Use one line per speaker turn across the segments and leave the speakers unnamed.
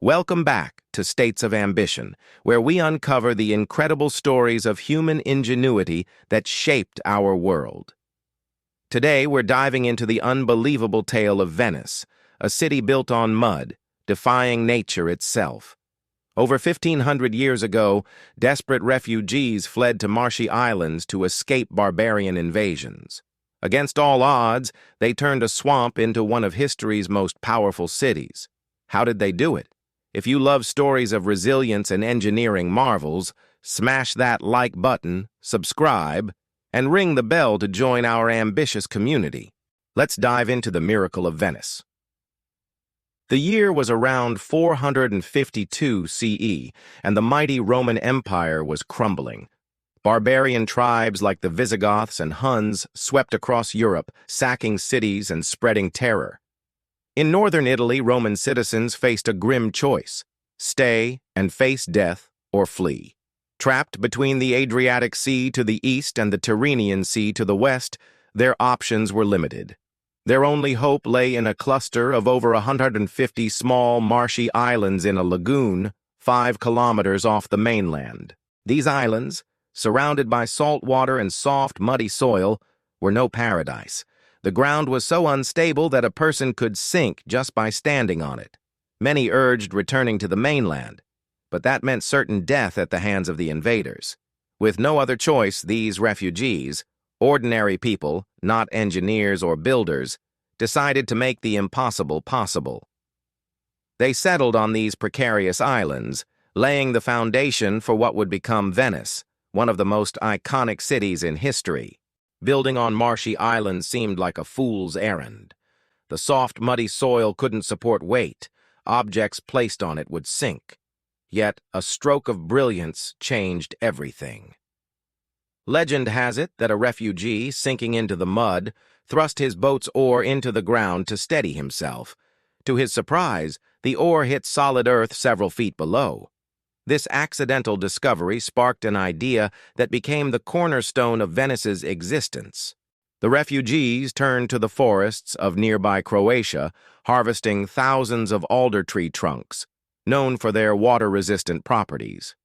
Welcome back to States of Ambition, where we uncover the incredible stories of human ingenuity that shaped our world. Today, we're diving into the unbelievable tale of Venice, a city built on mud, defying nature itself. Over 1,500 years ago, desperate refugees fled to marshy islands to escape barbarian invasions. Against all odds, they turned a swamp into one of history's most powerful cities. How did they do it? If you love stories of resilience and engineering marvels, smash that like button, subscribe, and ring the bell to join our ambitious community. Let's dive into the miracle of Venice. The year was around 452 CE, and the mighty Roman Empire was crumbling. Barbarian tribes like the Visigoths and Huns swept across Europe, sacking cities and spreading terror. In northern Italy, Roman citizens faced a grim choice: stay and face death or flee. Trapped between the Adriatic Sea to the east and the Tyrrhenian Sea to the west, their options were limited. Their only hope lay in a cluster of over 150 small, marshy islands in a lagoon 5 kilometers off the mainland. These islands, surrounded by salt water and soft, muddy soil, were no paradise. The ground was so unstable that a person could sink just by standing on it. Many urged returning to the mainland, but that meant certain death at the hands of the invaders. With no other choice, these refugees, ordinary people, not engineers or builders, decided to make the impossible possible. They settled on these precarious islands, laying the foundation for what would become Venice, one of the most iconic cities in history. Building on marshy islands seemed like a fool's errand. The soft, muddy soil couldn't support weight. Objects placed on it would sink. Yet, a stroke of brilliance changed everything. Legend has it that a refugee, sinking into the mud, thrust his boat's oar into the ground to steady himself. To his surprise, the oar hit solid earth several feet below. This accidental discovery sparked an idea that became the cornerstone of Venice's existence. The refugees turned to the forests of nearby Croatia, harvesting thousands of alder tree trunks, known for their water-resistant properties.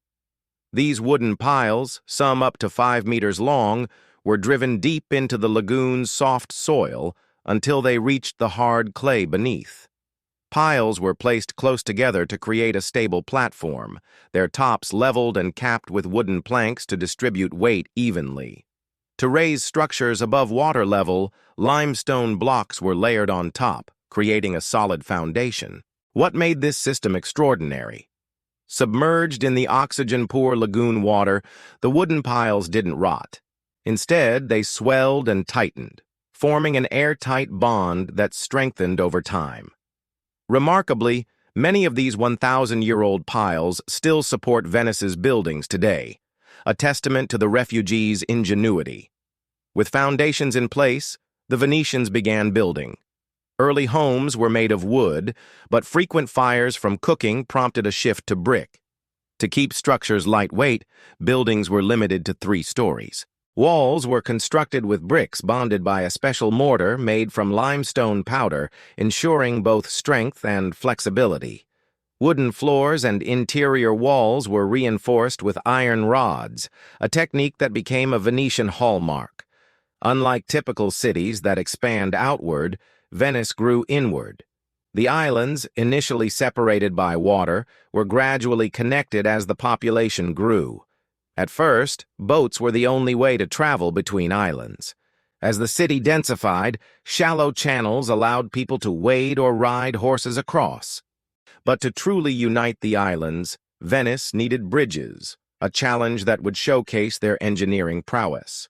These wooden piles, some up to 5 meters long, were driven deep into the lagoon's soft soil until they reached the hard clay beneath. Piles were placed close together to create a stable platform, their tops leveled and capped with wooden planks to distribute weight evenly. To raise structures above water level, limestone blocks were layered on top, creating a solid foundation. What made this system extraordinary? Submerged in the oxygen-poor lagoon water, the wooden piles didn't rot. Instead, they swelled and tightened, forming an airtight bond that strengthened over time. Remarkably, many of these 1,000-year-old piles still support Venice's buildings today, a testament to the refugees' ingenuity. With foundations in place, the Venetians began building. Early homes were made of wood, but frequent fires from cooking prompted a shift to brick. To keep structures lightweight, buildings were limited to 3 stories. Walls were constructed with bricks bonded by a special mortar made from limestone powder, ensuring both strength and flexibility. Wooden floors and interior walls were reinforced with iron rods, a technique that became a Venetian hallmark. Unlike typical cities that expand outward, Venice grew inward. The islands, initially separated by water, were gradually connected as the population grew. At first, boats were the only way to travel between islands. As the city densified, shallow channels allowed people to wade or ride horses across. But to truly unite the islands, Venice needed bridges, a challenge that would showcase their engineering prowess.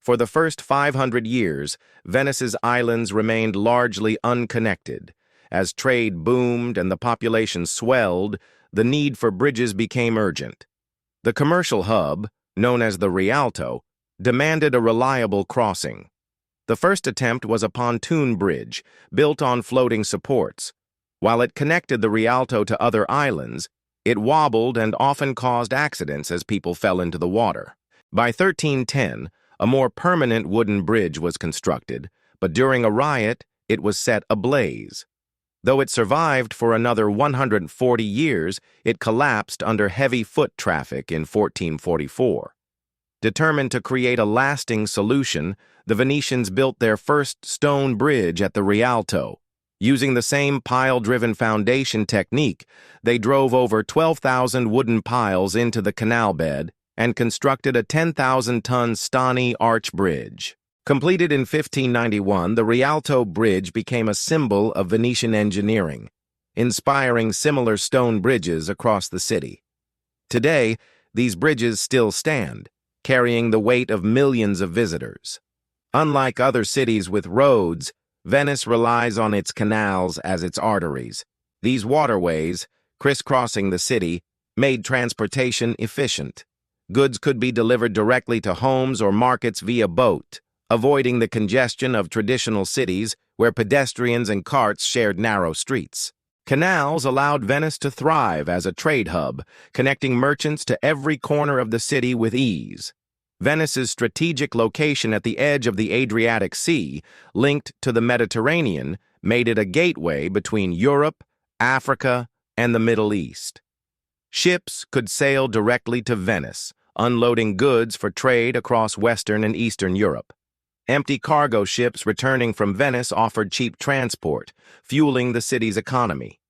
For the first 500 years, Venice's islands remained largely unconnected. As trade boomed and the population swelled, the need for bridges became urgent. The commercial hub, known as the Rialto, demanded a reliable crossing. The first attempt was a pontoon bridge, built on floating supports. While it connected the Rialto to other islands, it wobbled and often caused accidents as people fell into the water. By 1310, a more permanent wooden bridge was constructed, but during a riot, it was set ablaze. Though it survived for another 140 years, it collapsed under heavy foot traffic in 1444. Determined to create a lasting solution, the Venetians built their first stone bridge at the Rialto. Using the same pile-driven foundation technique, they drove over 12,000 wooden piles into the canal bed and constructed a 10,000-ton stony arch bridge. Completed in 1591, the Rialto Bridge became a symbol of Venetian engineering, inspiring similar stone bridges across the city. Today, these bridges still stand, carrying the weight of millions of visitors. Unlike other cities with roads, Venice relies on its canals as its arteries. These waterways, crisscrossing the city, made transportation efficient. Goods could be delivered directly to homes or markets via boat, avoiding the congestion of traditional cities where pedestrians and carts shared narrow streets. Canals allowed Venice to thrive as a trade hub, connecting merchants to every corner of the city with ease. Venice's strategic location at the edge of the Adriatic Sea, linked to the Mediterranean, made it a gateway between Europe, Africa, and the Middle East. Ships could sail directly to Venice, unloading goods for trade across Western and Eastern Europe. Empty cargo ships returning from Venice offered cheap transport, fueling the city's economy.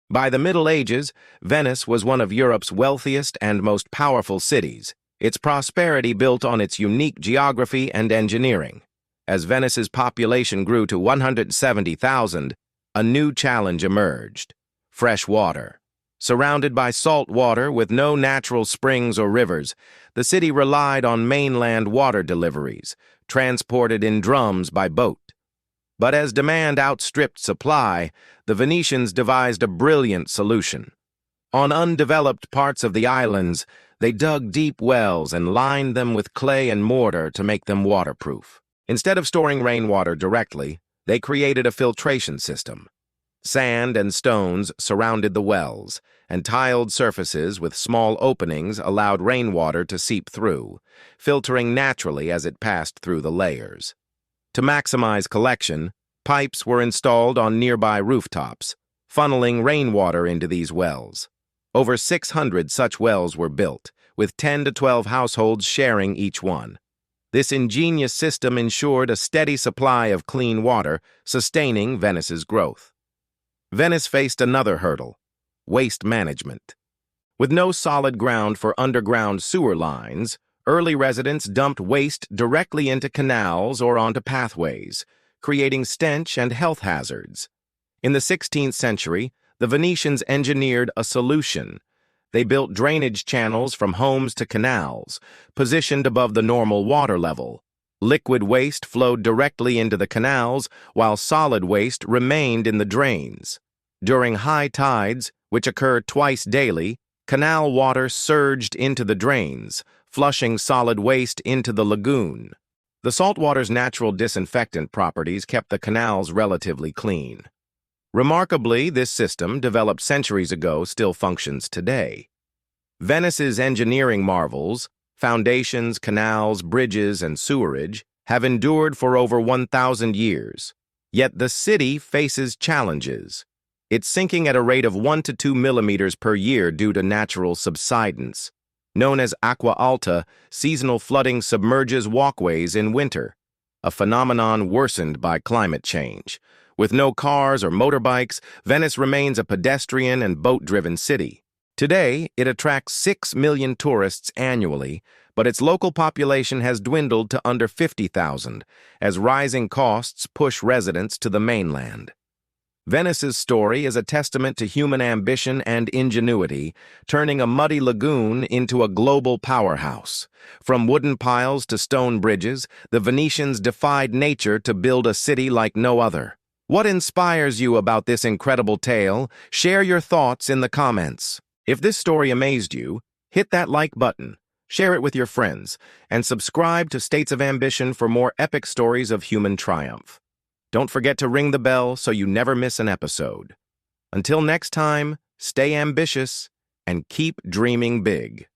By the Middle Ages, Venice was one of Europe's wealthiest and most powerful cities, its prosperity built on its unique geography and engineering. As Venice's population grew to 170,000, a new challenge emerged: fresh water. Surrounded by salt water with no natural springs or rivers, the city relied on mainland water deliveries, transported in drums by boat. But as demand outstripped supply, the Venetians devised a brilliant solution. On undeveloped parts of the islands, they dug deep wells and lined them with clay and mortar to make them waterproof. Instead of storing rainwater directly, they created a filtration system. Sand and stones surrounded the wells, and tiled surfaces with small openings allowed rainwater to seep through, filtering naturally as it passed through the layers. To maximize collection, pipes were installed on nearby rooftops, funneling rainwater into these wells. Over 600 such wells were built, with 10 to 12 households sharing each one. This ingenious system ensured a steady supply of clean water, sustaining Venice's growth. Venice faced another hurdle: waste management. With no solid ground for underground sewer lines, early residents dumped waste directly into canals or onto pathways, creating stench and health hazards. In the 16th century, the Venetians engineered a solution. They built drainage channels from homes to canals, positioned above the normal water level. Liquid waste flowed directly into the canals, while solid waste remained in the drains. During high tides, which occur twice daily, canal water surged into the drains, flushing solid waste into the lagoon. The saltwater's natural disinfectant properties kept the canals relatively clean. Remarkably, this system, developed centuries ago, still functions today. Venice's engineering marvels, foundations, canals, bridges, and sewerage, have endured for over 1,000 years. Yet the city faces challenges. It's sinking at a rate of 1 to 2 millimeters per year due to natural subsidence. Known as aqua alta, seasonal flooding submerges walkways in winter, a phenomenon worsened by climate change. With no cars or motorbikes, Venice remains a pedestrian and boat-driven city. Today, it attracts 6 million tourists annually, but its local population has dwindled to under 50,000 as rising costs push residents to the mainland. Venice's story is a testament to human ambition and ingenuity, turning a muddy lagoon into a global powerhouse. From wooden piles to stone bridges, the Venetians defied nature to build a city like no other. What inspires you about this incredible tale? Share your thoughts in the comments. If this story amazed you, hit that like button, share it with your friends, and subscribe to States of Ambition for more epic stories of human triumph. Don't forget to ring the bell so you never miss an episode. Until next time, stay ambitious and keep dreaming big.